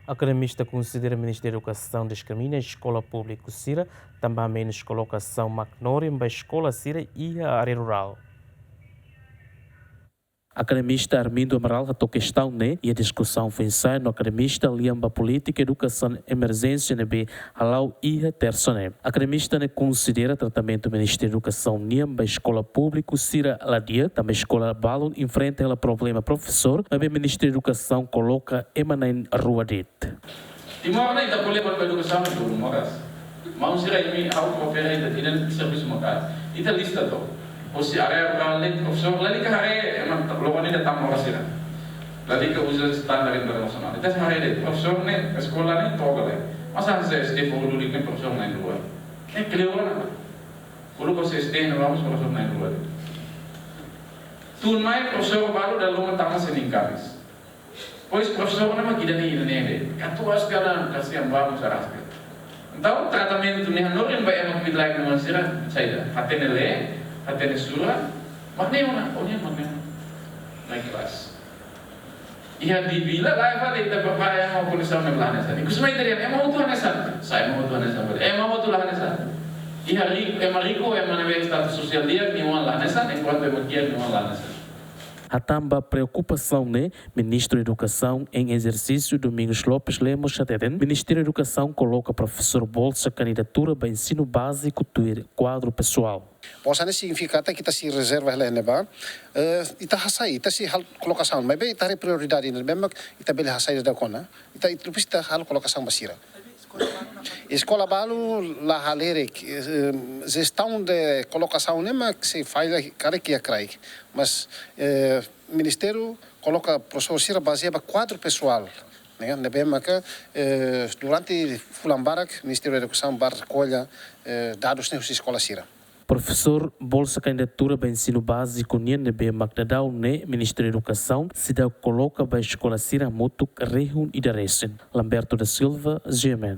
Academista considera o Ministério da Educação discrimina a escola pública Sira, também menos colocação Macnori em escola Sira e a área rural. Academista Armindo Amaral ratou questão e a discussão foi ensaio no academista Liamba Política Educação Emergência nebe halau ia terçone. Academista considera tratamento do Ministério da Educação niamba escola pública Sira Ladia, também escola Balon enfrenta o problema professor, mas o Ministério da Educação coloca emanem rua det. Timor na ita boleh para educação itu moras. Mau sira ini au kopera ita tidak serviço moras. Ita lista to. O se area rural lek professor lali ka hare emang logo ni datang moras sira. Lali ka usa standar internasional. Ita hare de professor ne sekolah ni togale. Masa se SD for dulu ni professor na luar. Kelihatan apa? Kalau kau se SD na vamos professor na luar. Tu mai professor baru dalam tangga seningkamis. Pois professor nama kita ni ini. Katuas kana kasihan vamos araskan. Então tratamento ni hanorin ba emang bidlai naman sira saya hatenele hatene surah magneona onya magneona naik kelas. Ia dibila live ada kita papaya mau kulisan melana sana. Iku semai tadi emang itu hanesan. Saya mau itu hanesan. Emang itu hanesan. Ia rico emang nebe status sosial dia ni wan hanesan enquanto emang dia ni wan hanesan. A tamba preocupação, Ministro da Educação em exercício Domingos Lopes Lemos Chateten, Ministério da Educação coloca professor Bolsa candidatura para ensino básico do quadro pessoal. Posa significa que kita si reserva hele neba, ita hasai, ita si hal colocação, mas bem ita prioridade ne bem ita bele hasai da kona, ita ita hal colocação basira. Escola balu la halere gestão de colocação nema que se faz cara que acrai, mas ministério coloca professor sira baseado quadro pessoal, né? Nebema que durante fulambarak ministério da educação bar colha dados nessa escola sira. Professor Bolsa candidatura para ensino básico NB Magdadau Ministério da Educação se dá coloca para a escola Sira Motuk Rehun e Daresen. Lamberto da Silva, GMN.